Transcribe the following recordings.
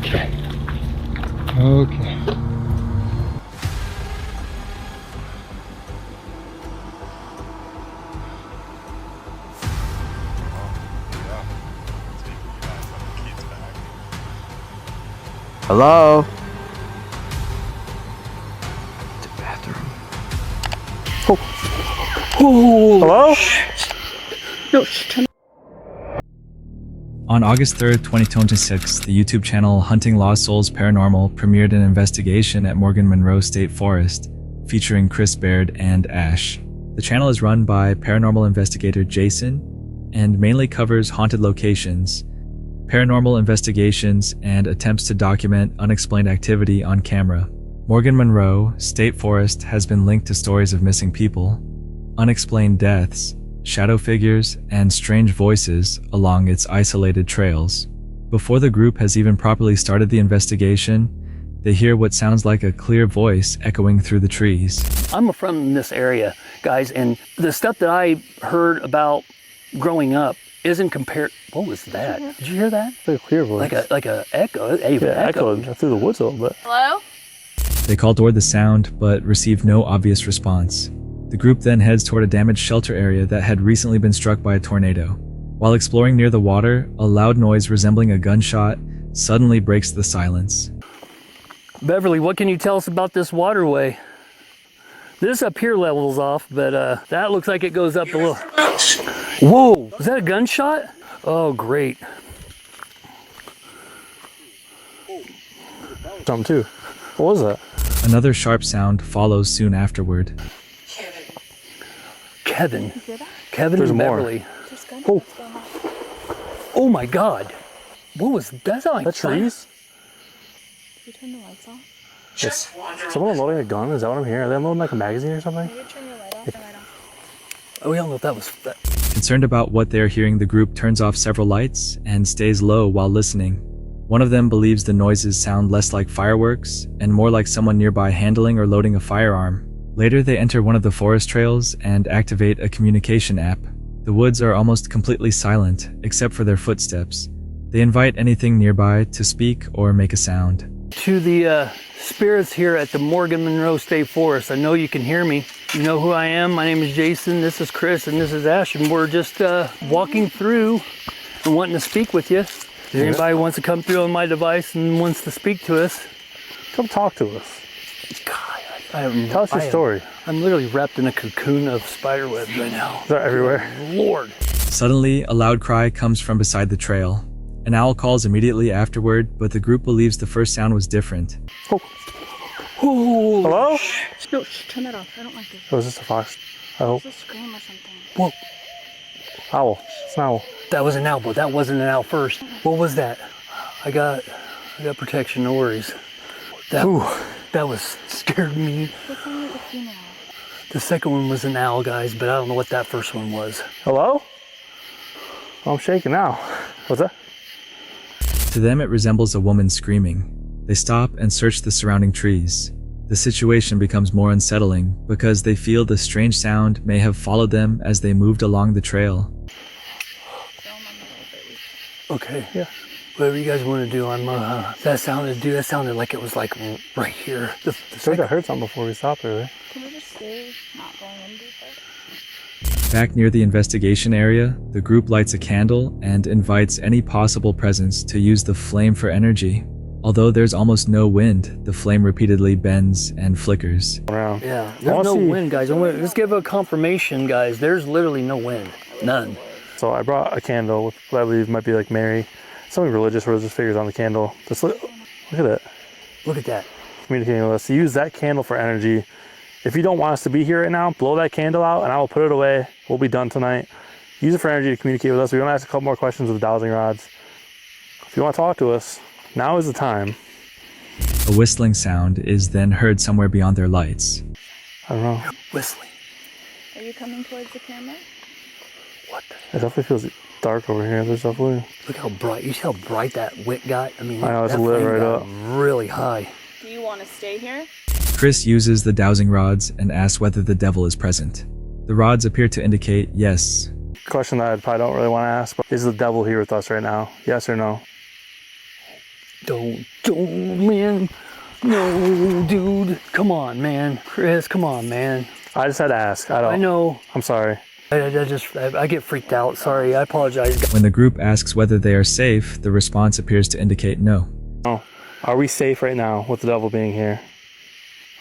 Okay. Okay. Hello? The bathroom. Hello? No, turn. On August 3rd, 2026, the YouTube channel Hunting Lost Souls Paranormal premiered an investigation at Morgan Monroe State Forest, featuring Chris Baird and Ash. The channel is run by paranormal investigator Jason and mainly covers haunted locations, paranormal investigations, and attempts to document unexplained activity on camera. Morgan Monroe State Forest has been linked to stories of missing people, unexplained deaths, shadow figures, and strange voices along its isolated trails. Before the group has even properly started the investigation, they hear what sounds like a clear voice echoing through the trees. I'm from this area, guys, and the stuff that I heard about growing up isn't compared. What was that? Did you hear that? It's like a clear voice. Like a echo. It even echoed. Echoed through the woods a little bit. Hello? They call toward the sound, but receive no obvious response. The group then heads toward a damaged shelter area that had recently been struck by a tornado. While exploring near the water, a loud noise resembling a gunshot suddenly breaks the silence. Beverly, what can you tell us about this waterway? This up here levels off, but that looks like it goes up a little. Whoa, was that a gunshot? Oh, great. Something too. What was that? Another sharp sound follows soon afterward. Kevin. Kevin There's and more. Beverly. Oh, Oh my God. What was that? Sound like that trees? Did you turn the lights off? Yes. Someone unloading a gun? Is that what I'm hearing? Are they unloading like a magazine or something? Maybe turn your light off and light off. Oh, we don't know if that was. Concerned about what they are hearing, the group turns off several lights and stays low while listening. One of them believes the noises sound less like fireworks and more like someone nearby handling or loading a firearm. Later, they enter one of the forest trails and activate a communication app. The woods are almost completely silent, except for their footsteps. They invite anything nearby to speak or make a sound. To the spirits here at the Morgan Monroe State Forest. I know you can hear me. You know who I am. My name is Jason. This is Chris, and this is Ash, and we're just walking through and wanting to speak with you. If anybody wants to come through on my device and wants to speak to us, Come talk to us. God, Tell us your story. I'm literally wrapped in a cocoon of spider webs right now. They're everywhere. Lord. Suddenly, a loud cry comes from beside the trail. An owl calls immediately afterward, but the group believes the first sound was different. Oh. Hello? No, turn that off. I don't like it. Or was this a fox? I hope. It's a scream or something. Whoa. Owl. It's an owl. That was an owl, but that wasn't an owl first. What was that? I got protection, no worries. That was scared me. What's wrong with the female? The second one was an owl, guys, but I don't know what that first one was. Hello? Oh, I'm shaking now. What's that? To them, it resembles a woman screaming. They stop and search the surrounding trees. The situation becomes more unsettling because they feel the strange sound may have followed them as they moved along the trail. Okay. Yeah. Whatever you guys want to do, I'm that sounded like it was like right here. I think I heard something before we stopped earlier. Can we just stay not going in deeper? Back near the investigation area, the group lights a candle and invites any possible presence to use the flame for energy. Although there's almost no wind, the flame repeatedly bends and flickers. Around. Yeah, there's no wind, guys. Let's give a confirmation, guys. There's literally no wind. None. So I brought a candle with what I believe might be like Mary. Something religious figures on the candle. Just look at it. Look at that. Communicating with us. Use that candle for energy. If you don't want us to be here right now, blow that candle out and I will put it away. We'll be done tonight. Use it for energy to communicate with us. We want to ask a couple more questions with the dowsing rods. If you want to talk to us, now is the time. A whistling sound is then heard somewhere beyond their lights. I don't know. Whistling. Are you coming towards the camera? What? It definitely feels dark over here. There's definitely... Look how bright. You see how bright that wick got? I mean, I know, it's that lit flame right got up. really high. Do you want to stay here? Chris uses the dowsing rods and asks whether the devil is present. The rods appear to indicate yes. Question that I probably don't really want to ask, but is the devil here with us right now? Yes or no? Don't, man. No, dude. Come on, man. Chris, come on, man. I just had to ask. I know. I'm sorry. I get freaked out. Sorry, I apologize. When the group asks whether they are safe, the response appears to indicate no. Oh, are we safe right now with the devil being here?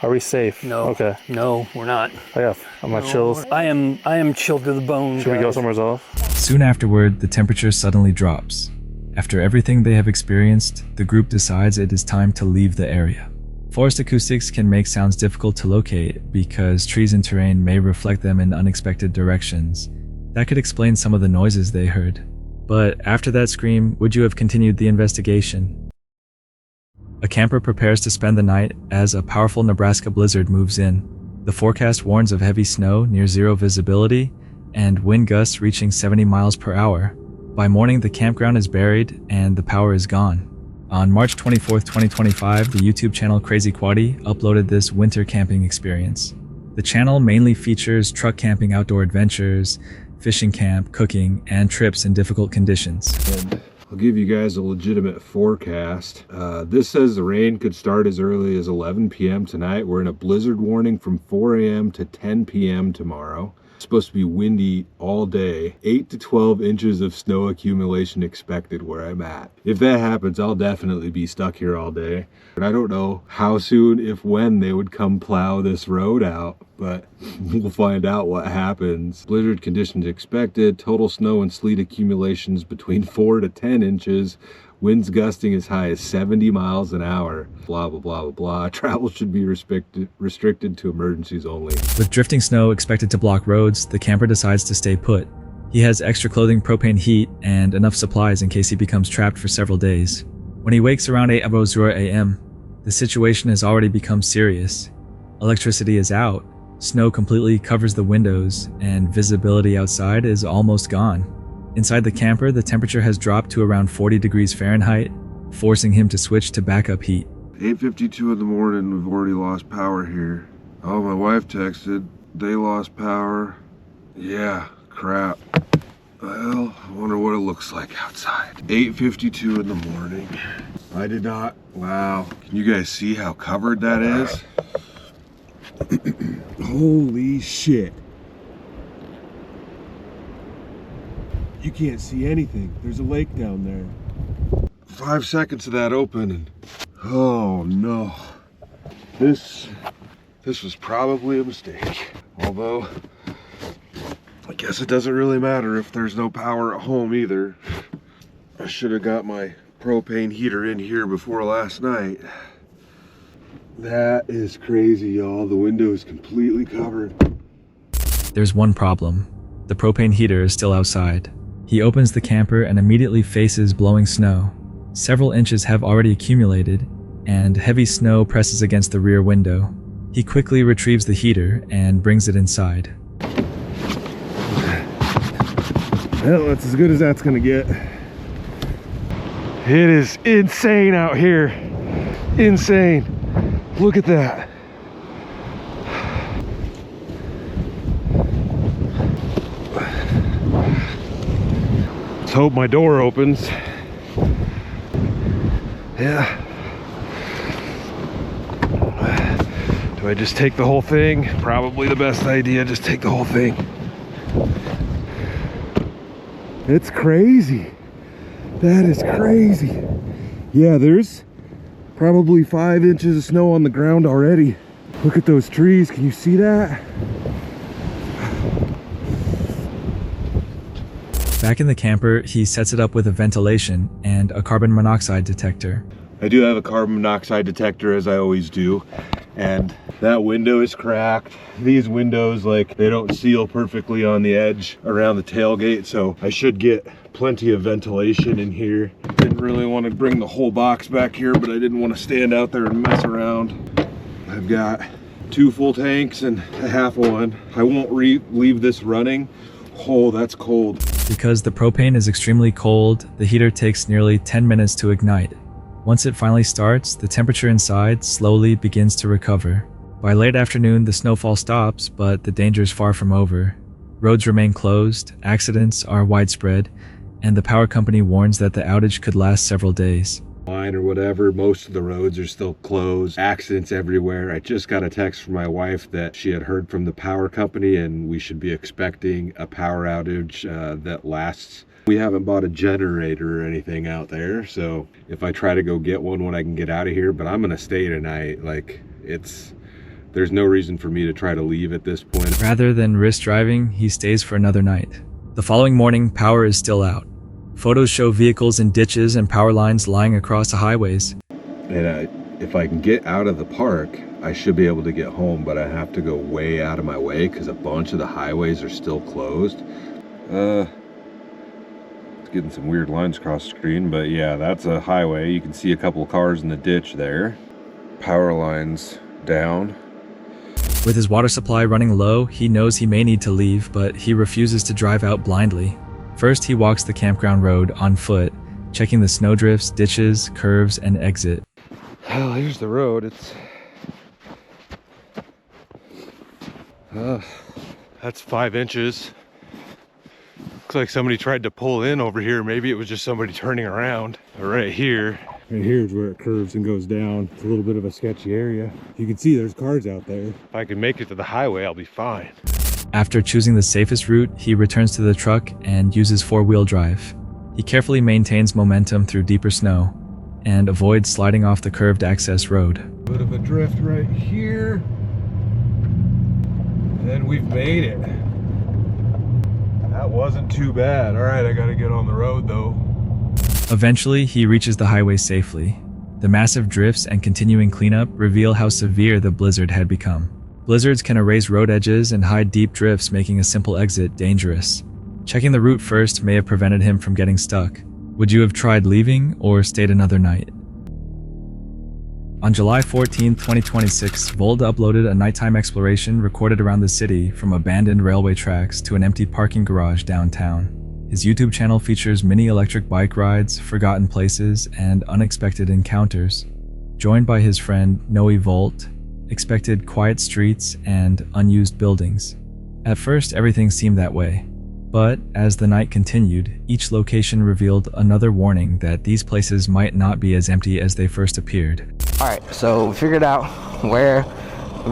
Are we safe? No. Okay. No, we're not. I'm not chills. I am chilled to the bone. Should we go somewhere else? Soon afterward, the temperature suddenly drops. After everything they have experienced, the group decides it is time to leave the area. Forest acoustics can make sounds difficult to locate because trees and terrain may reflect them in unexpected directions. That could explain some of the noises they heard. But after that scream, would you have continued the investigation? A camper prepares to spend the night as a powerful Nebraska blizzard moves in. The forecast warns of heavy snow near zero visibility and wind gusts reaching 70 miles per hour. By morning, the campground is buried and the power is gone. On March 24th, 2025, the YouTube channel Crazy Quaddy uploaded this winter camping experience. The channel mainly features truck camping outdoor adventures, fishing camp, cooking, and trips in difficult conditions. And I'll give you guys a legitimate forecast. This says the rain could start as early as 11 p.m. tonight. We're in a blizzard warning from 4 a.m. to 10 p.m. tomorrow. It's supposed to be windy all day. 8 to 12 inches of snow accumulation expected where I'm at. If that happens, I'll definitely be stuck here all day. And I don't know how soon, if when, they would come plow this road out, but we'll find out what happens. Blizzard conditions expected. Total snow and sleet accumulations between 4 to 10 inches. Winds gusting as high as 70 miles an hour. Blah, blah, blah, blah, blah. Travel should be restricted to emergencies only. With drifting snow expected to block roads, the camper decides to stay put. He has extra clothing, propane heat, and enough supplies in case he becomes trapped for several days. When he wakes around 8:00 a.m., the situation has already become serious. Electricity is out, snow completely covers the windows, and visibility outside is almost gone. Inside the camper, the temperature has dropped to around 40 degrees Fahrenheit, forcing him to switch to backup heat. 8:52 in the morning, we've already lost power here. Oh, my wife texted, they lost power. Yeah, crap. Well, I wonder what it looks like outside. 8:52 in the morning. I did not, wow. Can you guys see how covered that is? Holy shit. You can't see anything. There's a lake down there. 5 seconds of that open and oh no. This was probably a mistake. Although, I guess it doesn't really matter if there's no power at home either. I should have got my propane heater in here before last night. That is crazy, y'all. The window is completely covered. There's one problem. The propane heater is still outside. He opens the camper and immediately faces blowing snow. Several inches have already accumulated, and heavy snow presses against the rear window. He quickly retrieves the heater and brings it inside. Well, that's as good as that's gonna get. It is insane out here. Insane. Look at that. Let's hope my door opens. Yeah. Do I just take the whole thing? Probably the best idea, just take the whole thing. It's crazy. That is crazy. Yeah, there's probably 5 inches of snow on the ground already. Look at those trees, can you see that? Back in the camper, he sets it up with a ventilation and a carbon monoxide detector. I do have a carbon monoxide detector, as I always do, and that window is cracked. These windows, like, they don't seal perfectly on the edge around the tailgate, so I should get plenty of ventilation in here. Didn't really want to bring the whole box back here, but I didn't want to stand out there and mess around. I've got 2 full tanks and a half one. I won't leave this running. Oh, that's cold. Because the propane is extremely cold, the heater takes nearly 10 minutes to ignite. Once it finally starts, the temperature inside slowly begins to recover. By late afternoon, the snowfall stops, but the danger is far from over. Roads remain closed, accidents are widespread, and the power company warns that the outage could last several days. line or whatever. Most of the roads are still closed, accidents everywhere. I just got a text from my wife that she had heard from the power company and we should be expecting a power outage that lasts. We haven't bought a generator or anything out there, so if I try to go get one when I can get out of here, but I'm gonna stay tonight. Like, there's no reason for me to try to leave at this point. Rather than risk driving, he stays for another night. The following morning, power is still out. Photos show vehicles in ditches and power lines lying across the highways. And if I can get out of the park, I should be able to get home, but I have to go way out of my way because a bunch of the highways are still closed. It's getting some weird lines across the screen, but yeah, that's a highway. You can see a couple of cars in the ditch there. Power lines down. With his water supply running low, he knows he may need to leave, but he refuses to drive out blindly. First, he walks the campground road on foot, checking the snowdrifts, ditches, curves, and exit. Well, here's the road. That's 5 inches. Looks like somebody tried to pull in over here. Maybe it was just somebody turning around. Right here is where it curves and goes down. It's a little bit of a sketchy area. You can see there's cars out there. If I can make it to the highway, I'll be fine. After choosing the safest route, he returns to the truck and uses four-wheel drive. He carefully maintains momentum through deeper snow and avoids sliding off the curved access road. Bit of a drift right here. And then we've made it. That wasn't too bad. All right, I gotta get on the road though. Eventually, he reaches the highway safely. The massive drifts and continuing cleanup reveal how severe the blizzard had become. Blizzards can erase road edges and hide deep drifts, making a simple exit dangerous. Checking the route first may have prevented him from getting stuck. Would you have tried leaving or stayed another night? On July 14, 2026, Vold uploaded a nighttime exploration recorded around the city from abandoned railway tracks to an empty parking garage downtown. His YouTube channel features mini electric bike rides, forgotten places, and unexpected encounters. Joined by his friend Noe Volt, expected quiet streets and unused buildings. At first, everything seemed that way. But as the night continued, each location revealed another warning that these places might not be as empty as they first appeared. Alright, so we figured out where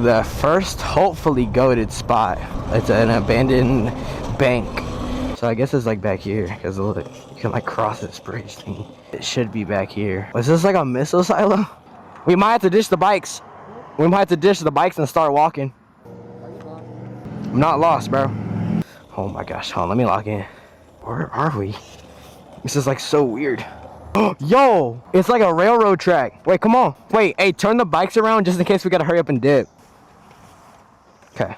the first hopefully goated spot. It's an abandoned bank. So I guess it's like back here, because look, you can like cross this bridge thing. It should be back here. Was this like a missile silo? We might have to ditch the bikes. We might have to ditch the bikes and start walking. I'm not lost, bro. Oh my gosh, hold on, let me log in. Where are we? This is like so weird. Yo, it's like a railroad track. Wait, come on. Wait, hey, turn the bikes around just in case we gotta hurry up and dip. Okay.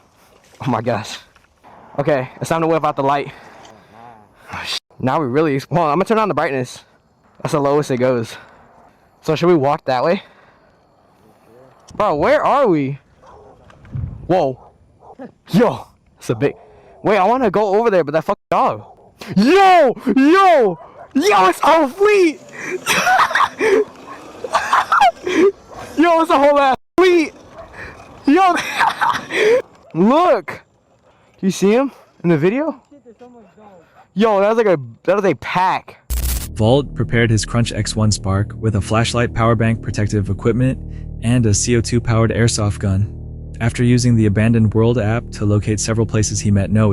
Oh my gosh. Okay, it's time to whip out the light. Oh, now we really, hold on, I'm gonna turn on the brightness. That's the lowest it goes. So should we walk that way? Bro, where are we? Whoa. Yo, it's a big, wait, I wanna go over there, but that fucking dog. Yo, it's all fleet. Yo, it's a whole ass fleet. Yo, look. You see him in the video? Yo, that was a pack. Vault prepared his Crunch X1 Spark with a flashlight, power bank, protective equipment, and a CO2-powered airsoft gun. After using the Abandoned World app to locate several places, he met Noe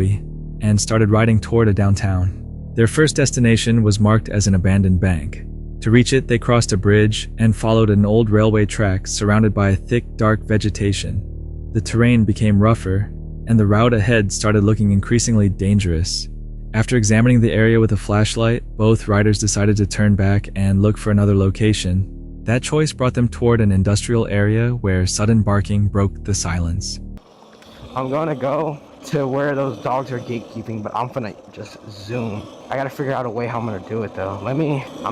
and started riding toward a downtown. Their first destination was marked as an abandoned bank. To reach it, they crossed a bridge and followed an old railway track surrounded by thick, dark vegetation. The terrain became rougher, and the route ahead started looking increasingly dangerous. After examining the area with a flashlight, both riders decided to turn back and look for another location. That choice brought them toward an industrial area where sudden barking broke the silence. I'm gonna go to where those dogs are gatekeeping, but I'm gonna just zoom. I gotta figure out a way how I'm gonna do it though. I'm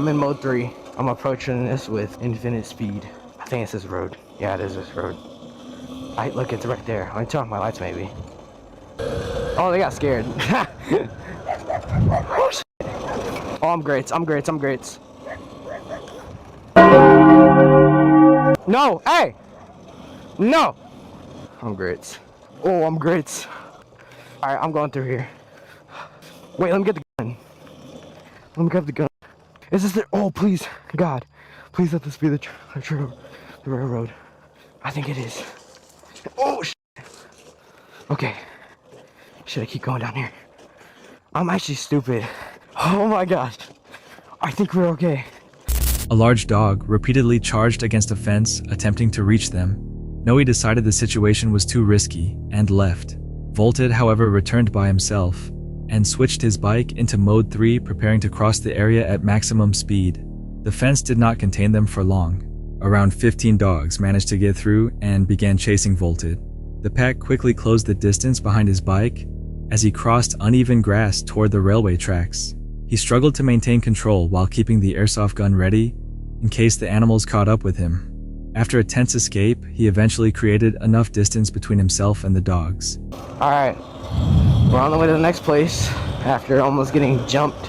in mode 3. I'm approaching this with infinite speed. I think it's this road. Yeah, it is this road. Look, it's right there. Let me turn off my lights maybe. Oh, they got scared. Oh, shit. Oh, I'm great. No, hey! No! I'm great. Oh, I'm great. Alright, I'm going through here. Wait, let me get the gun. Let me grab the gun. Is this the, oh please, God, please let this be the railroad. I think it is. Oh shit. Okay, should I keep going down here? I'm actually stupid. Oh my gosh, I think we're okay. A large dog repeatedly charged against a fence, attempting to reach them. Noe decided the situation was too risky and left. Volted, however, returned by himself and switched his bike into mode 3, preparing to cross the area at maximum speed. The fence did not contain them for long. Around 15 dogs managed to get through and began chasing Volted. The pack quickly closed the distance behind his bike as he crossed uneven grass toward the railway tracks. He struggled to maintain control while keeping the airsoft gun ready in case the animals caught up with him. After a tense escape, he eventually created enough distance between himself and the dogs. Alright, we're on the way to the next place after almost getting jumped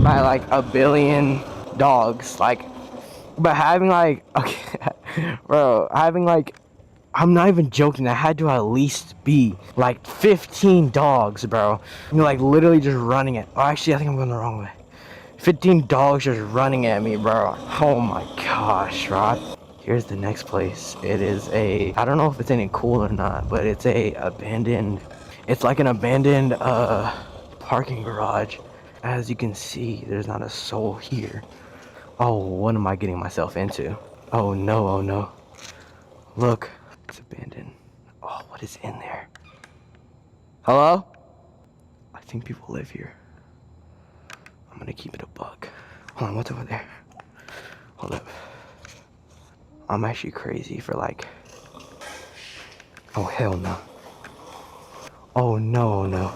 by like a billion dogs. Like, but having like, okay, bro, having like, I'm not even joking, that had to at least be like 15 dogs, bro. I mean, like literally just running it. Oh, actually, I think I'm going the wrong way. 15 dogs just running at me, bro. Oh my gosh, Rod. Here's the next place. It is a, I don't know if it's any cool or not, but it's a abandoned, it's like an abandoned parking garage. As you can see, there's not a soul here. Oh, what am I getting myself into? Oh no, oh no. Look, it's abandoned. Oh, what is in there? Hello? I think people live here. I'm gonna keep it a buck. Hold on, what's over there? Hold up. I'm actually crazy for like, oh hell no. Oh no, no.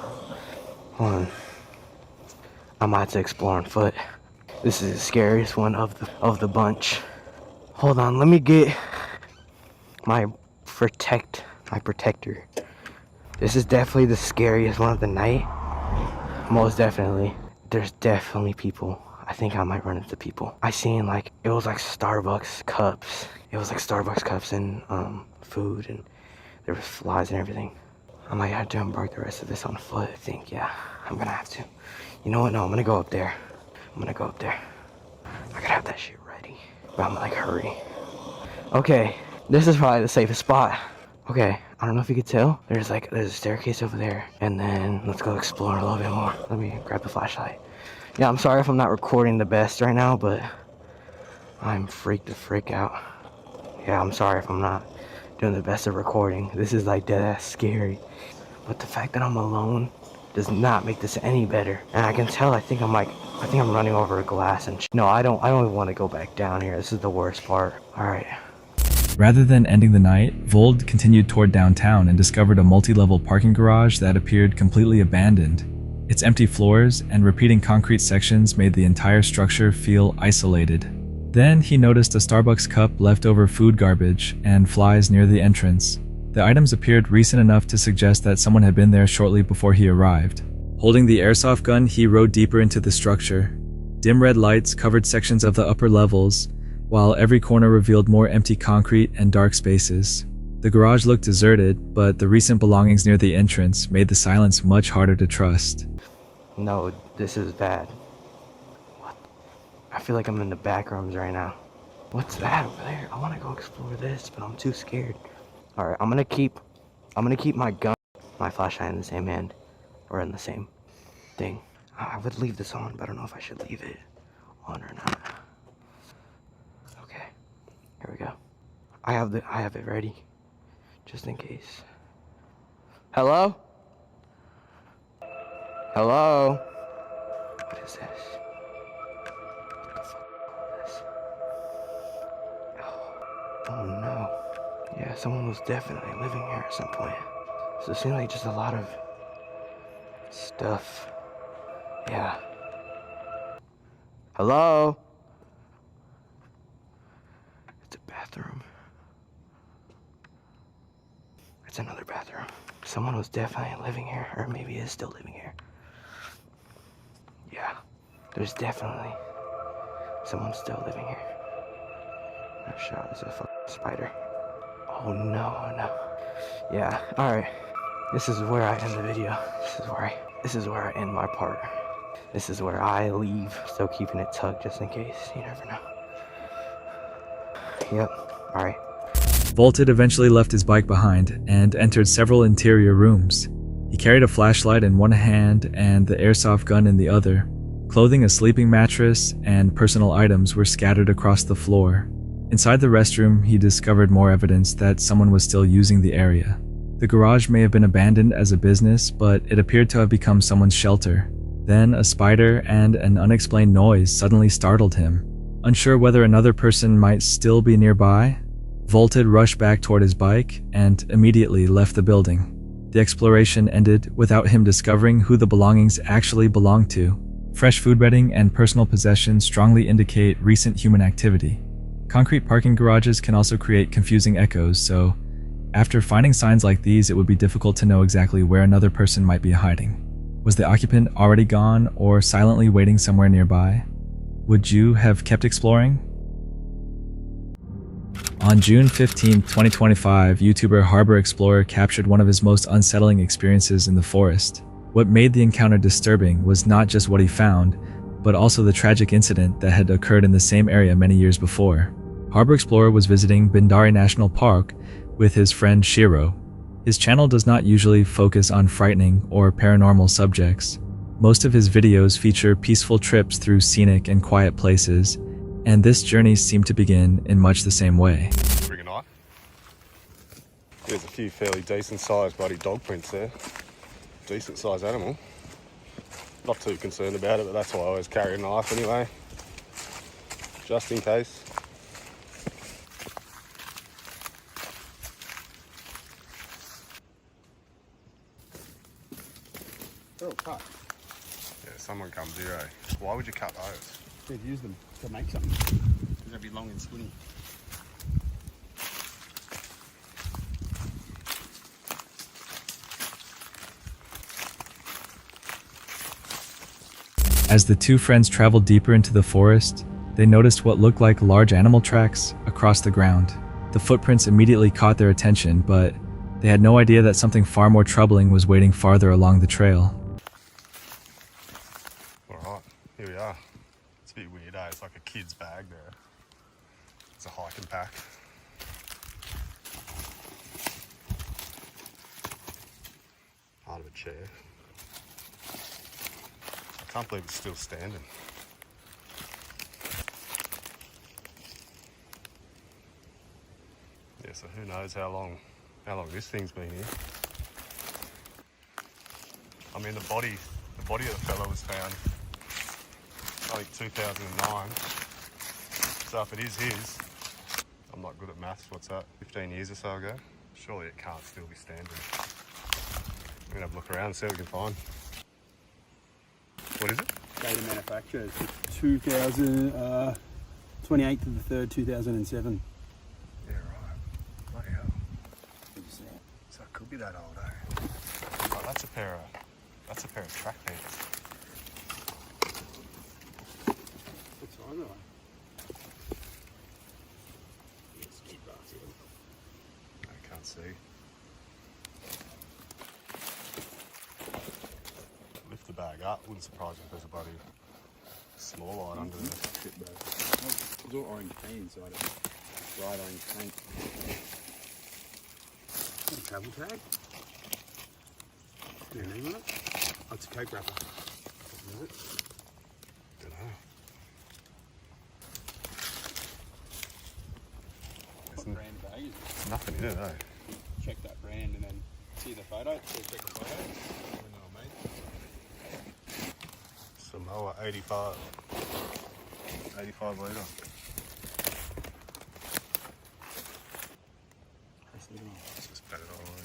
Hold on. I'm about to explore on foot. This is the scariest one of the bunch. Hold on, let me get my protector. This is definitely the scariest one of the night. Most definitely. There's definitely people. I think I might run into people. I seen like, it was like Starbucks cups. It was like Starbucks cups and food, and there was flies and everything. I might have to embark the rest of this on foot. I think, yeah, I'm gonna have to. You know what, no, I'm gonna go up there. I gotta have that shit ready. But I'm gonna like hurry. Okay, this is probably the safest spot. Okay, I don't know if you could tell. There's a staircase over there. And then let's go explore a little bit more. Let me grab the flashlight. Yeah, I'm sorry if I'm not recording the best right now, but I'm freaked the frick out. Yeah, I'm sorry if I'm not doing the best of recording. This is like dead ass scary. But the fact that I'm alone does not make this any better. And I can tell, I think I'm running over a glass and no, I don't even want to go back down here. This is the worst part. All right. Rather than ending the night, Vold continued toward downtown and discovered a multi-level parking garage that appeared completely abandoned. Its empty floors and repeating concrete sections made the entire structure feel isolated. Then he noticed a Starbucks cup, leftover food garbage, and flies near the entrance. The items appeared recent enough to suggest that someone had been there shortly before he arrived. Holding the airsoft gun, he rode deeper into the structure. Dim red lights covered sections of the upper levels, while every corner revealed more empty concrete and dark spaces. The garage looked deserted, but the recent belongings near the entrance made the silence much harder to trust. No, this is bad. What? I feel like I'm in the back rooms right now. What's that over there? I want to go explore this, but I'm too scared. All right, I'm gonna keep my gun, my flashlight in the same hand, or in the same thing. I would leave this on, but I don't know if I should leave it on or not. Okay, here we go. I have it ready, just in case. Hello? Hello? What is this? What the fuck is this? Oh no. Yeah, someone was definitely living here at some point. So it seemed like just a lot of stuff. Yeah. Hello? It's a bathroom. It's another bathroom. Someone was definitely living here, or maybe is still living here. Yeah, there's definitely someone still living here. Oh shit, there's a fucking spider. Oh no, no. Yeah, alright. This is where I end the video. This is where I end my part. this is where I leave. Still keeping it tucked just in case. You never know. Yep. All right. Volted eventually left his bike behind and entered several interior rooms. He carried a flashlight in one hand and the airsoft gun in the other. Clothing, a sleeping mattress, and personal items were scattered across the floor. Inside the restroom, he discovered more evidence that someone was still using the area. The garage may have been abandoned as a business, but it appeared to have become someone's shelter. Then a spider and an unexplained noise suddenly startled him. Unsure whether another person might still be nearby, Volted rushed back toward his bike and immediately left the building. The exploration ended without him discovering who the belongings actually belonged to. Fresh food bedding and personal possessions strongly indicate recent human activity. Concrete parking garages can also create confusing echoes, so after finding signs like these, it would be difficult to know exactly where another person might be hiding. Was the occupant already gone or silently waiting somewhere nearby? Would you have kept exploring? On June 15, 2025, YouTuber Harbor Explorer captured one of his most unsettling experiences in the forest. What made the encounter disturbing was not just what he found, but also the tragic incident that had occurred in the same area many years before. Harbor Explorer was visiting Bindari National Park with his friend Shiro. His channel does not usually focus on frightening or paranormal subjects. Most of his videos feature peaceful trips through scenic and quiet places, and this journey seemed to begin in much the same way. Bring a knife. There's a few fairly decent sized bloody dog prints there. Decent sized animal. Not too concerned about it, but that's why I always carry a knife anyway. Just in case. They're all cut. Yeah, someone comes here, eh? Why would you cut those? They've used them to make something. Because they'd be long and skinny. As the two friends traveled deeper into the forest, they noticed what looked like large animal tracks across the ground. The footprints immediately caught their attention, but they had no idea that something far more troubling was waiting farther along the trail. Alright, here we are. It's a bit weird, eh? It's like a kid's bag there. It's a hiking pack. Part of a chair. I can't believe it's still standing. Yeah, so who knows how long this thing's been here. I mean, the body of the fella was found, I think 2009. So if it is his, I'm not good at maths, what's that, 15 years or so ago? Surely it can't still be standing. We're gonna have a look around and see what we can find. What is it? Date of manufacture is 2000, 28th of the 3rd, 2007. Yeah, right. Bloody hell. So it could be that old, eh? Oh, that's a pair of track pants. What size are they? Let's keep that here. I can't see. Lift the bag up. Wouldn't surprise me if there's a bloody small light under there. It's all orange paint inside it. Bright orange paint. Is that a travel tag? Is there a name on it? Oh, it's a coke wrapper. Is it? Don't know. What brand bag is it? There's nothing in it, eh? Check that brand and then see the photo. So check the photo. You know what I mean? Samoa 85 litre. Let's just pat it all away.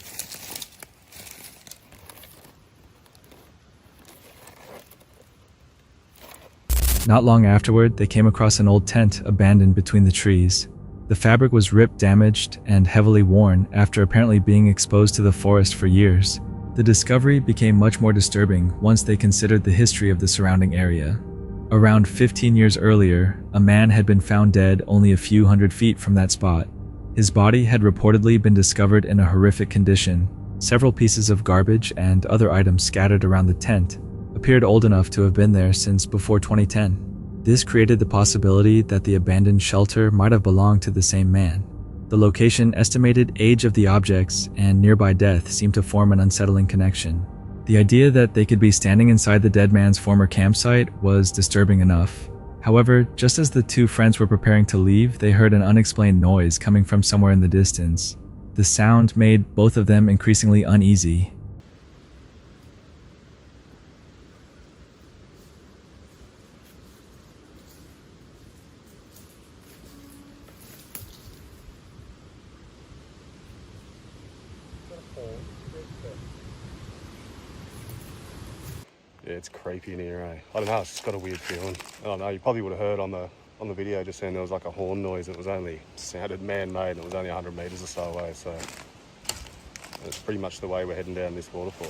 Not long afterward, they came across an old tent abandoned between the trees. The fabric was ripped, damaged, and heavily worn after apparently being exposed to the forest for years. The discovery became much more disturbing once they considered the history of the surrounding area. Around 15 years earlier, a man had been found dead only a few hundred feet from that spot. His body had reportedly been discovered in a horrific condition, several pieces of garbage and other items scattered around the tent, appeared old enough to have been there since before 2010. This created the possibility that the abandoned shelter might have belonged to the same man. The location, estimated age of the objects, and nearby death seemed to form an unsettling connection. The idea that they could be standing inside the dead man's former campsite was disturbing enough. However, just as the two friends were preparing to leave, they heard an unexplained noise coming from somewhere in the distance. The sound made both of them increasingly uneasy. Yeah, it's creepy in here, eh? I don't know, it's just got a weird feeling. I don't know, you probably would have heard on the video just then there was like a horn noise. It was only sounded man-made and it was only 100 metres or so away, so it's pretty much the way we're heading down this waterfall.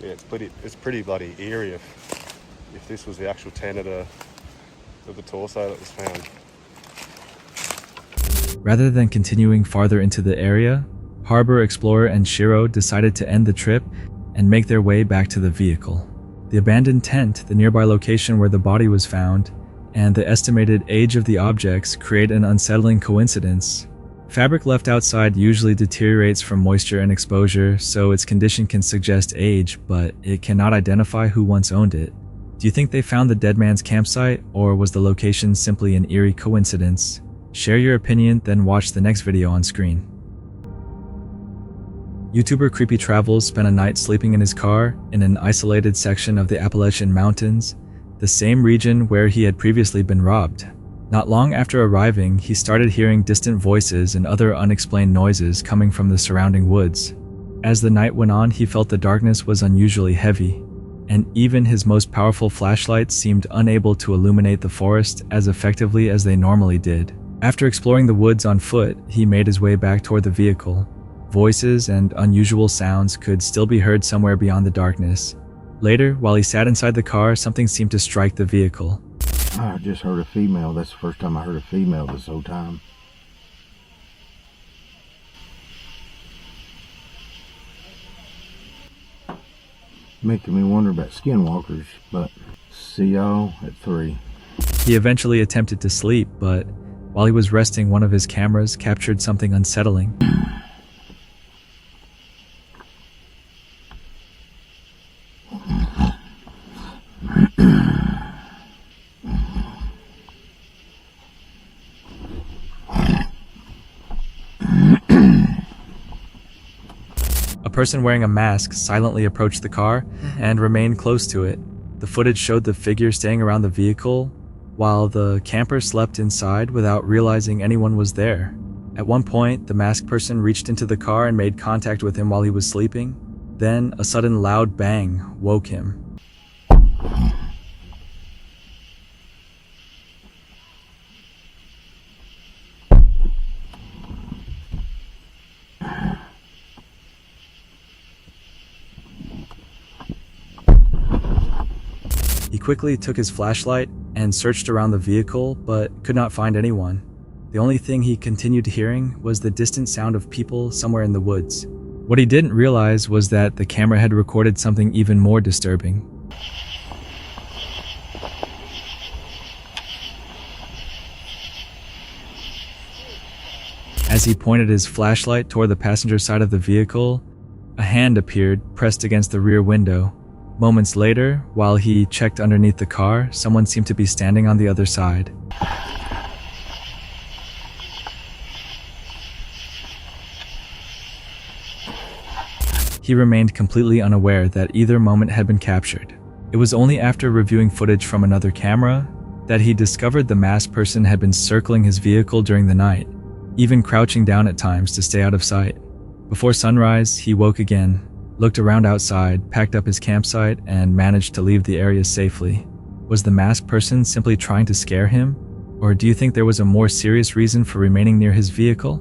Yeah, it's pretty bloody eerie if this was the actual tent of the torso that was found. Rather than continuing farther into the area, Harbor Explorer and Shiro decided to end the trip and make their way back to the vehicle. The abandoned tent, the nearby location where the body was found, and the estimated age of the objects create an unsettling coincidence. Fabric left outside usually deteriorates from moisture and exposure, so its condition can suggest age, but it cannot identify who once owned it. Do you think they found the dead man's campsite, or was the location simply an eerie coincidence? Share your opinion, then watch the next video on screen. YouTuber Creepy Travels spent a night sleeping in his car in an isolated section of the Appalachian Mountains, the same region where he had previously been robbed. Not long after arriving, he started hearing distant voices and other unexplained noises coming from the surrounding woods. As the night went on, he felt the darkness was unusually heavy, and even his most powerful flashlights seemed unable to illuminate the forest as effectively as they normally did. After exploring the woods on foot, he made his way back toward the vehicle. Voices and unusual sounds could still be heard somewhere beyond the darkness. Later, while he sat inside the car, something seemed to strike the vehicle. I just heard a female. That's the first time I heard a female this whole time. Making me wonder about skinwalkers, but see y'all at 3. He eventually attempted to sleep, but while he was resting, one of his cameras captured something unsettling. A person wearing a mask silently approached the car and remained close to it. The footage showed the figure staying around the vehicle while the camper slept inside without realizing anyone was there. At one point, the masked person reached into the car and made contact with him while he was sleeping. Then, a sudden loud bang woke him. He quickly took his flashlight and searched around the vehicle, but could not find anyone. The only thing he continued hearing was the distant sound of people somewhere in the woods. What he didn't realize was that the camera had recorded something even more disturbing. As he pointed his flashlight toward the passenger side of the vehicle, a hand appeared pressed against the rear window. Moments later, while he checked underneath the car, someone seemed to be standing on the other side. He remained completely unaware that either moment had been captured. It was only after reviewing footage from another camera that he discovered the masked person had been circling his vehicle during the night, even crouching down at times to stay out of sight. Before sunrise, he woke again, looked around outside, packed up his campsite, and managed to leave the area safely. Was the masked person simply trying to scare him? Or do you think there was a more serious reason for remaining near his vehicle?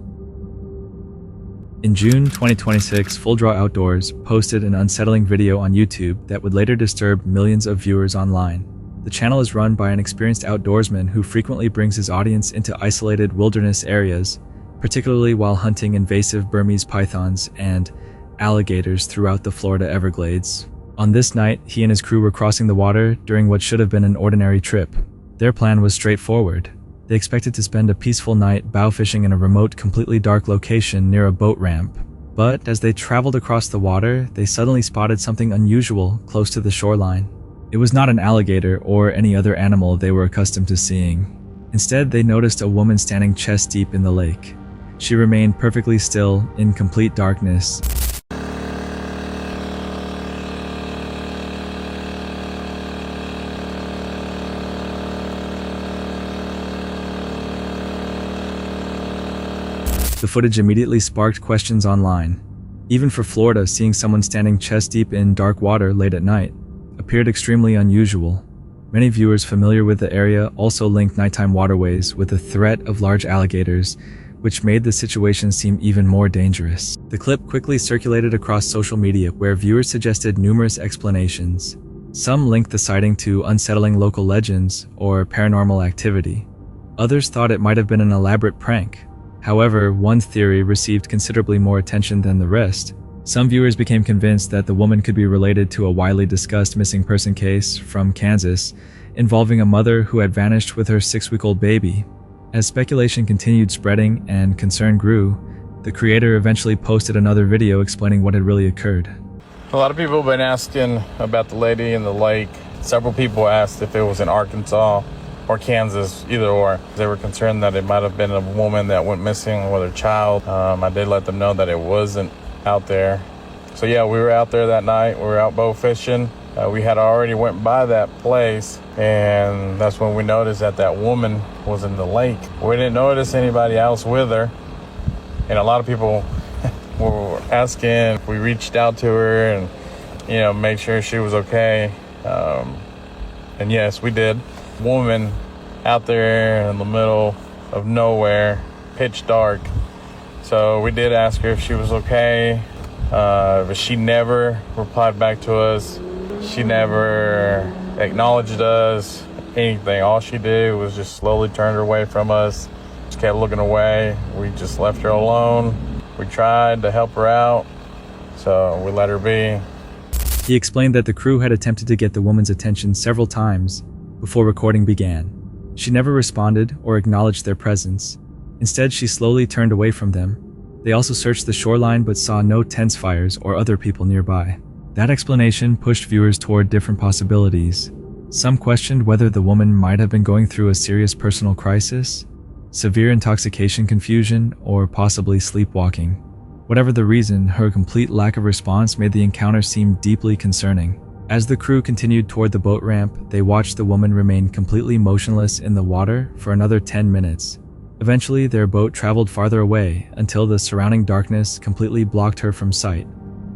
In June 2026, Full Draw Outdoors posted an unsettling video on YouTube that would later disturb millions of viewers online. The channel is run by an experienced outdoorsman who frequently brings his audience into isolated wilderness areas, particularly while hunting invasive Burmese pythons and alligators throughout the Florida Everglades. On this night, he and his crew were crossing the water during what should have been an ordinary trip. Their plan was straightforward. They expected to spend a peaceful night bow fishing in a remote, completely dark location near a boat ramp. But as they traveled across the water, they suddenly spotted something unusual close to the shoreline. It was not an alligator or any other animal they were accustomed to seeing. Instead, they noticed a woman standing chest deep in the lake. She remained perfectly still, in complete darkness. The footage immediately sparked questions online. Even for Florida, seeing someone standing chest deep in dark water late at night appeared extremely unusual. Many viewers familiar with the area also linked nighttime waterways with the threat of large alligators, which made the situation seem even more dangerous. The clip quickly circulated across social media where viewers suggested numerous explanations. Some linked the sighting to unsettling local legends or paranormal activity. Others thought it might have been an elaborate prank. However, one theory received considerably more attention than the rest. Some viewers became convinced that the woman could be related to a widely discussed missing person case from Kansas involving a mother who had vanished with her 6-week-old baby. As speculation continued spreading and concern grew, the creator eventually posted another video explaining what had really occurred. A lot of people have been asking about the lady in the lake. Several people asked if it was in Arkansas or Kansas, either or. They were concerned that it might have been a woman that went missing with her child. I did let them know that it wasn't out there. So yeah, we were out there that night. We were out bow fishing. We had already went by that place, and that's when we noticed that that woman was in the lake. We didn't notice anybody else with her, and a lot of people were asking if we reached out to her and make sure she was okay. And yes, we did. Woman out there in the middle of nowhere, pitch dark. So we did ask her if she was okay, but she never replied back to us. She never acknowledged us, anything. All she did was just slowly turned her away from us. Just kept looking away. We just left her alone. We tried to help her out, so we let her be. He explained that the crew had attempted to get the woman's attention several times before recording began. She never responded or acknowledged their presence. Instead, she slowly turned away from them. They also searched the shoreline but saw no tents fires or other people nearby. That explanation pushed viewers toward different possibilities. Some questioned whether the woman might have been going through a serious personal crisis, severe intoxication confusion, or possibly sleepwalking. Whatever the reason, her complete lack of response made the encounter seem deeply concerning. As the crew continued toward the boat ramp, they watched the woman remain completely motionless in the water for another 10 minutes. Eventually, their boat traveled farther away until the surrounding darkness completely blocked her from sight.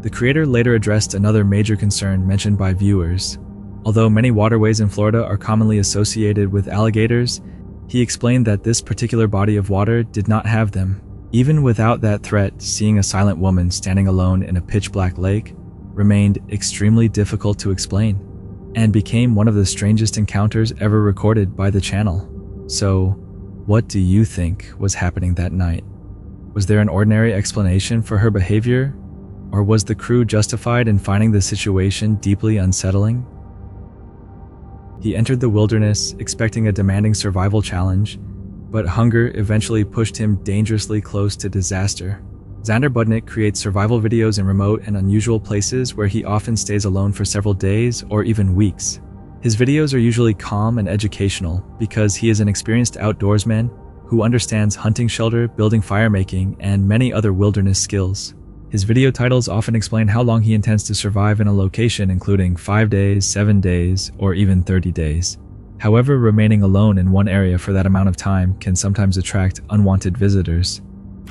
The creator later addressed another major concern mentioned by viewers. Although many waterways in Florida are commonly associated with alligators, he explained that this particular body of water did not have them. Even without that threat, seeing a silent woman standing alone in a pitch-black lake remained extremely difficult to explain, and became one of the strangest encounters ever recorded by the channel. So, what do you think was happening that night? Was there an ordinary explanation for her behavior? Or was the crew justified in finding the situation deeply unsettling? He entered the wilderness expecting a demanding survival challenge, but hunger eventually pushed him dangerously close to disaster. Xander Budnick creates survival videos in remote and unusual places where he often stays alone for several days or even weeks. His videos are usually calm and educational because he is an experienced outdoorsman who understands hunting shelter, building fire making, and many other wilderness skills. His video titles often explain how long he intends to survive in a location, including 5 days, 7 days, or even 30 days. However, remaining alone in one area for that amount of time can sometimes attract unwanted visitors.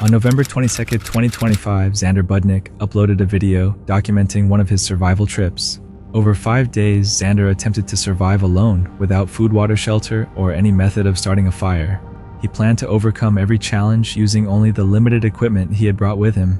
On November 22, 2025, Xander Budnick uploaded a video documenting one of his survival trips. Over 5 days, Xander attempted to survive alone without food, water, shelter, or any method of starting a fire. He planned to overcome every challenge using only the limited equipment he had brought with him.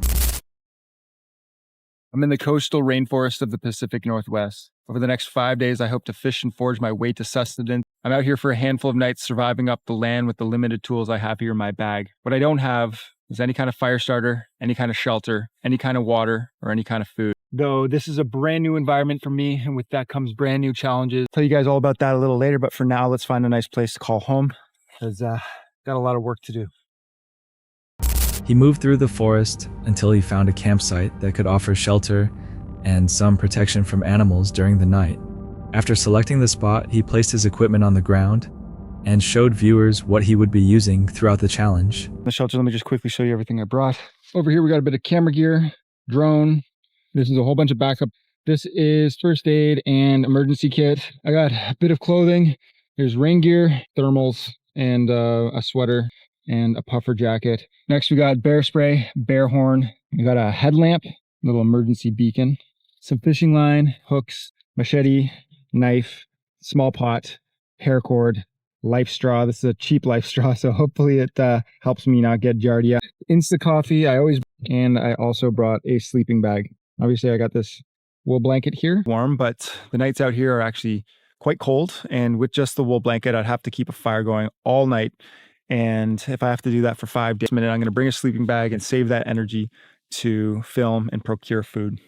I'm in the coastal rainforest of the Pacific Northwest. Over the next 5 days, I hope to fish and forage my way to sustenance. I'm out here for a handful of nights surviving up the land with the limited tools I have here in my bag. What I don't have is any kind of fire starter, any kind of shelter, any kind of water, or any kind of food. Though this is a brand new environment for me, and with that comes brand new challenges. I'll tell you guys all about that a little later, but for now, let's find a nice place to call home, because got a lot of work to do. He moved through the forest until he found a campsite that could offer shelter and some protection from animals during the night. After selecting the spot, he placed his equipment on the ground and showed viewers what he would be using throughout the challenge. The shelter, let me just quickly show you everything I brought. Over here, we got a bit of camera gear, drone. This is a whole bunch of backup. This is first aid and emergency kit. I got a bit of clothing. There's rain gear, thermals, and a sweater and a puffer jacket. Next, we got bear spray, bear horn. We got a headlamp, little emergency beacon, some fishing line, hooks, machete, knife, small pot, paracord, life straw. This is a cheap life straw, so hopefully it helps me not get giardia. Insta coffee, and I also brought a sleeping bag. Obviously, I got this wool blanket here. Warm, but the nights out here are actually quite cold, and with just the wool blanket, I'd have to keep a fire going all night. And if I have to do that for 5 days, I'm going to bring a sleeping bag and save that energy to film and procure food.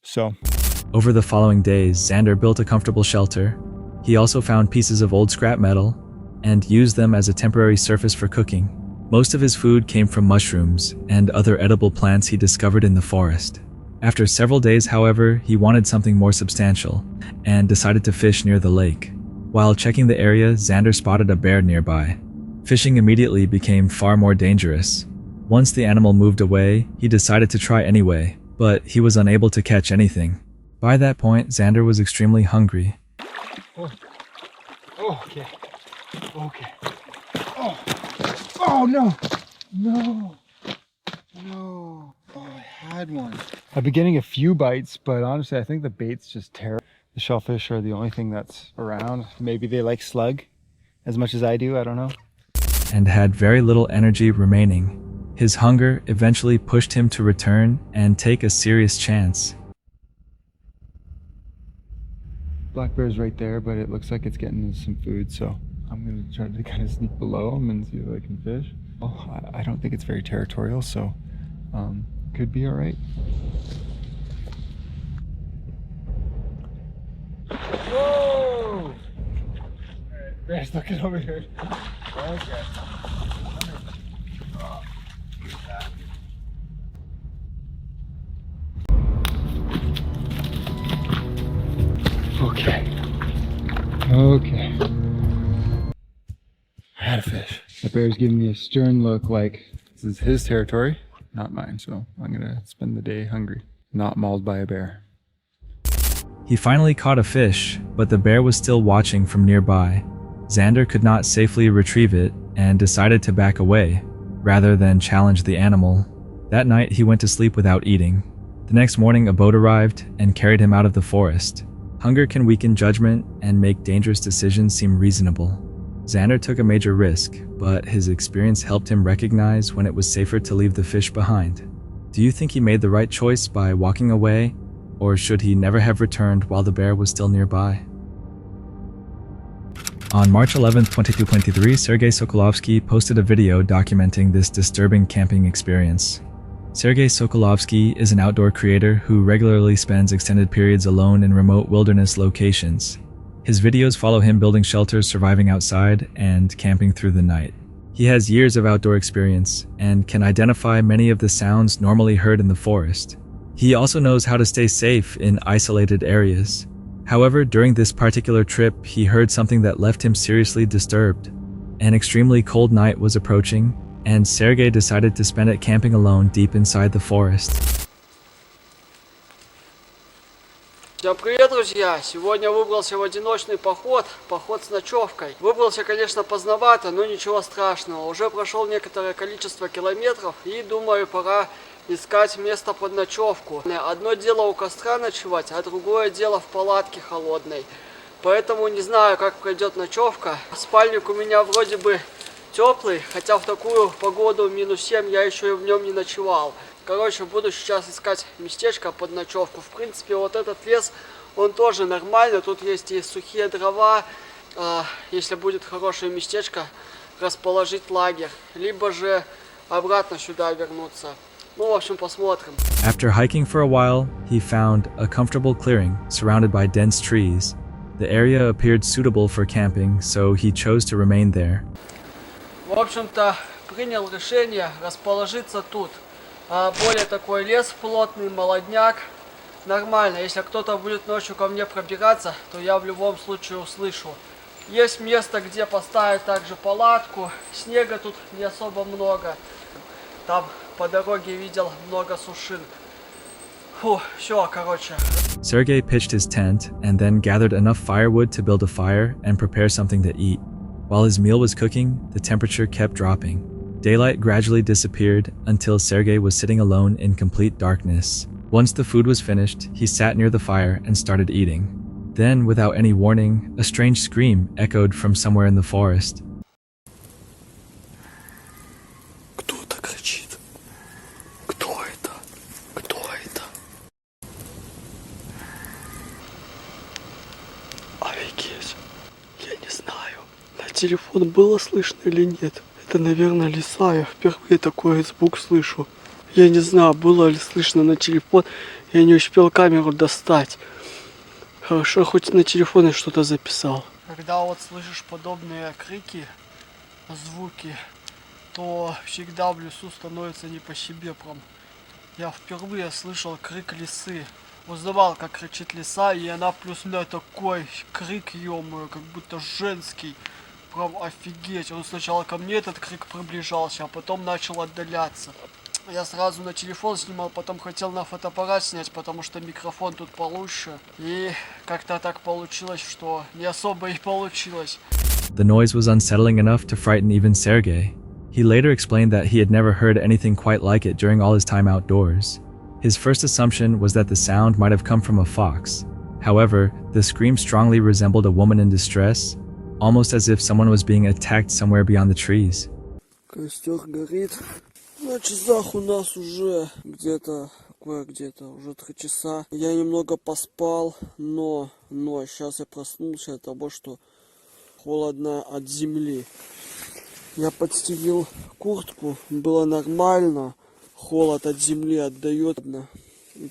So, over the following days, Xander built a comfortable shelter. He also found pieces of old scrap metal and used them as a temporary surface for cooking. Most of his food came from mushrooms and other edible plants he discovered in the forest. After several days, however, he wanted something more substantial and decided to fish near the lake. While checking the area, Xander spotted a bear nearby. Fishing immediately became far more dangerous. Once the animal moved away, he decided to try anyway, but he was unable to catch anything. By that point, Xander was extremely hungry. Okay. Oh no! No. Oh, I had one. I've been getting a few bites, but honestly, I think the bait's just terrible. The shellfish are the only thing that's around. Maybe they like slug as much as I do, I don't know. And had very little energy remaining. His hunger eventually pushed him to return and take a serious chance. Black bear's right there, but it looks like it's getting some food, so I'm going to try to kind of sneak below him and see if I can fish. Well, I don't think it's very territorial, so could be all right. Whoa! Alright, bear's looking over here. Okay. Okay. I had a fish. The bear's giving me a stern look like this is his territory, not mine, so I'm gonna spend the day hungry, not mauled by a bear. He finally caught a fish, but the bear was still watching from nearby. Xander could not safely retrieve it and decided to back away, rather than challenge the animal. That night, he went to sleep without eating. The next morning, a boat arrived and carried him out of the forest. Hunger can weaken judgment and make dangerous decisions seem reasonable. Xander took a major risk, but his experience helped him recognize when it was safer to leave the fish behind. Do you think he made the right choice by walking away, or should he never have returned while the bear was still nearby? On March 11, 2023, Sergei Sokolovsky posted a video documenting this disturbing camping experience. Sergei Sokolovsky is an outdoor creator who regularly spends extended periods alone in remote wilderness locations. His videos follow him building shelters, surviving outside, and camping through the night. He has years of outdoor experience and can identify many of the sounds normally heard in the forest. He also knows how to stay safe in isolated areas. However, during this particular trip, he heard something that left him seriously disturbed. An extremely cold night was approaching, and Sergei decided to spend it camping alone deep inside the forest. Всем привет, друзья! Сегодня выбрался в одиночный поход с ночевкой. Выбрался, конечно, поздновато, но ничего страшного. Уже прошел некоторое количество километров и думаю, пора искать место под ночевку. Одно дело у костра ночевать, а другое дело в палатке холодной. Поэтому не знаю, как пройдет ночевка. Спальник у меня вроде бы теплый, хотя в такую погоду -7 я еще и в нем не ночевал. Короче, буду сейчас искать местечко под ночевку. В принципе, вот этот лес, он тоже нормальный. Тут есть и сухие дрова. Если будет хорошее местечко, расположить лагерь. Либо же обратно сюда вернуться. Ну, в общем, посмотрим. After hiking for a while, he found a comfortable clearing surrounded by dense trees. The area appeared suitable for camping, so he chose to remain there. В общем-то, принял решение расположиться тут. Более такой лес плотный, молодняк. Нормально, если кто-то будет ночью ко мне пробираться, то я в любом случае услышу. Есть место, где поставить также палатку. Снега тут не особо много. Там по дороге видел много сушин. Фу, все, короче. Sergey pitched his tent and then gathered enough firewood to build a fire and prepare something to eat. While his meal was cooking, the temperature kept dropping. Daylight gradually disappeared until Sergey was sitting alone in complete darkness. Once the food was finished, he sat near the fire and started eating. Then, without any warning, a strange scream echoed from somewhere in the forest. Кто-то кричит. Кто это? Кто это? Офигеть. Я не знаю, на телефон было слышно или нет. Это, наверное, лиса. Я впервые такой звук слышу. Я не знаю, было ли слышно на телефон. Я не успел камеру достать. Хорошо, хоть на телефоне что-то записал. Когда вот слышишь подобные крики, звуки, то всегда в лесу становится не по себе прям. Я впервые слышал крик лисы. Узнавал, как кричит лиса, и она плюс на такой крик, ё-моё, как будто женский. Прям офигеть. Он сначала ко мне этот крик приближался, а потом начал отдаляться. Я сразу на телефон снимал, потом хотел на фотоаппарат снять, потому что микрофон тут получше. И как-то так получилось, что не особо и получилось. The noise was unsettling enough to frighten even Sergey. He later explained that he had never heard anything quite like it during all his time outdoors. His first assumption was that the sound might have come from a fox. However, the scream strongly resembled a woman in distress, almost as if someone was being attacked somewhere beyond the trees. Костер горит. На часах у нас уже где-то уже 3 часа. Я немного поспал, но сейчас я проснулся от того, что холодно от земли. Я подстелил куртку, было нормально. Холод от земли отдает.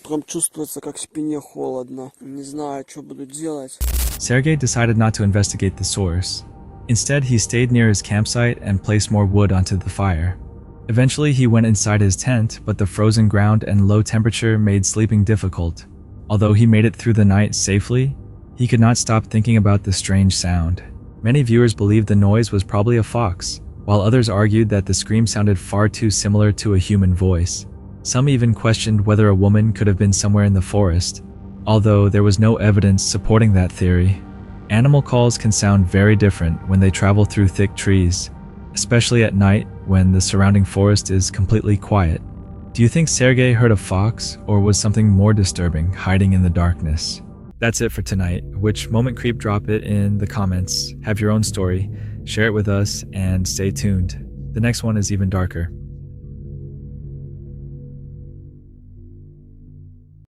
Прям чувствуется, как в спине холодно. Не знаю, что буду делать. Sergey decided not to investigate the source. Instead, he stayed near his campsite and placed more wood onto the fire. Eventually, he went inside his tent, but the frozen ground and low temperature made sleeping difficult. Although he made it through the night safely, he could not stop thinking about the strange sound. Many viewers believed the noise was probably a fox, while others argued that the scream sounded far too similar to a human voice. Some even questioned whether a woman could have been somewhere in the forest, although there was no evidence supporting that theory. Animal calls can sound very different when they travel through thick trees, especially at night when the surrounding forest is completely quiet. Do you think Sergey heard a fox, or was something more disturbing hiding in the darkness? That's it for tonight. Which moment creep? Drop it in the comments. Have your own story, share it with us, and stay tuned. The next one is even darker.